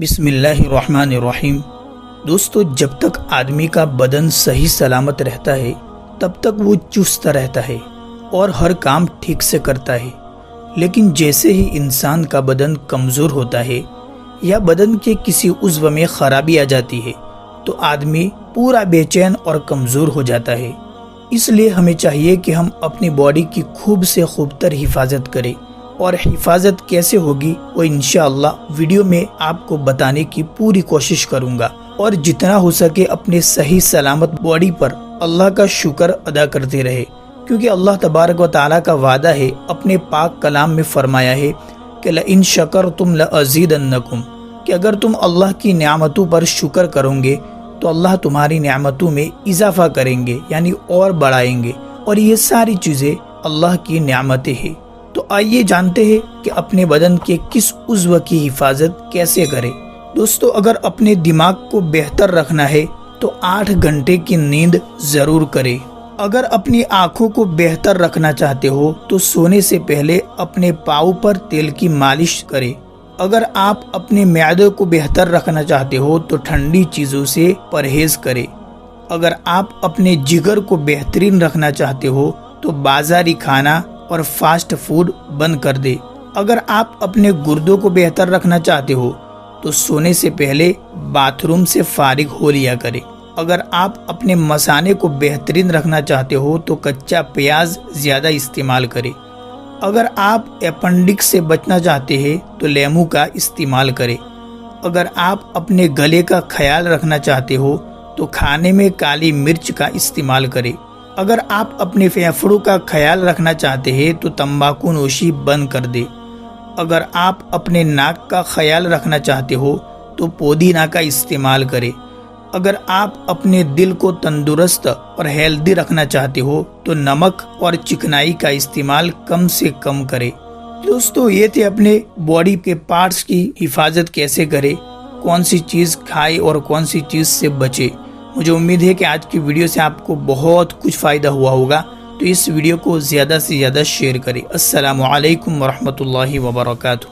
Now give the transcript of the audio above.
بسم اللہ الرحمن الرحیم۔ دوستو، جب تک آدمی کا بدن صحیح سلامت رہتا ہے تب تک وہ چست رہتا ہے اور ہر کام ٹھیک سے کرتا ہے، لیکن جیسے ہی انسان کا بدن کمزور ہوتا ہے یا بدن کے کسی عضو میں خرابی آ جاتی ہے تو آدمی پورا بے چین اور کمزور ہو جاتا ہے۔ اس لیے ہمیں چاہیے کہ ہم اپنی باڈی کی خوب سے خوب تر حفاظت کریں، اور حفاظت کیسے ہوگی وہ انشاءاللہ ویڈیو میں آپ کو بتانے کی پوری کوشش کروں گا، اور جتنا ہو سکے اپنے صحیح سلامت باڈی پر اللہ کا شکر ادا کرتے رہے، کیونکہ اللہ تبارک و تعالیٰ کا وعدہ ہے، اپنے پاک کلام میں فرمایا ہے کہ لَإِن شَكَرْتُمْ لَأَزِيدَنَّكُمْ، کہ اگر تم اللہ کی نعمتوں پر شکر کرو گے تو اللہ تمہاری نعمتوں میں اضافہ کریں گے، یعنی اور بڑھائیں گے، اور یہ ساری چیزیں اللہ کی نعمتیں ہیں۔ تو آئیے جانتے ہیں کہ اپنے بدن کے کس عضو کی حفاظت کیسے کریں۔ دوستو، اگر اپنے دماغ کو بہتر رکھنا ہے تو 8 گھنٹے کی نیند ضرور کریں۔ اگر اپنی آنکھوں کو بہتر رکھنا چاہتے ہو تو سونے سے پہلے اپنے پاؤں پر تیل کی مالش کریں۔ اگر آپ اپنے معدے کو بہتر رکھنا چاہتے ہو تو ٹھنڈی چیزوں سے پرہیز کریں۔ اگر آپ اپنے جگر کو بہترین رکھنا چاہتے ہو تو بازاری کھانا اور فاسٹ فوڈ بند کر دے۔ اگر آپ اپنے گردوں کو بہتر رکھنا چاہتے ہو تو سونے سے پہلے باتھ روم سے فارغ ہو لیا کرے۔ اگر آپ اپنے مثانے کو بہترین رکھنا چاہتے ہو تو کچا پیاز زیادہ استعمال کریں۔ اگر آپ اپنڈکس سے بچنا چاہتے ہیں تو لیموں کا استعمال کریں۔ اگر آپ اپنے گلے کا خیال رکھنا چاہتے ہو تو کھانے میں کالی مرچ کا استعمال کریں۔ اگر آپ اپنے پھیپھڑوں کا خیال رکھنا چاہتے ہیں تو تمباکو نوشی بند کر دیں۔ اگر آپ اپنے ناک کا خیال رکھنا چاہتے ہو تو پودینہ کا استعمال کریں۔ اگر آپ اپنے دل کو تندرست اور ہیلدی رکھنا چاہتے ہو تو نمک اور چکنائی کا استعمال کم سے کم کریں۔ دوستو، یہ تھے اپنے باڈی کے پارٹس کی حفاظت کیسے کرے، کون سی چیز کھائے اور کون سی چیز سے بچے۔ مجھے امید ہے کہ آج کی ویڈیو سے آپ کو بہت کچھ فائدہ ہوا ہوگا، تو اس ویڈیو کو زیادہ سے زیادہ شیئر کریں۔ السلام علیکم ورحمۃ اللہ وبرکاتہ۔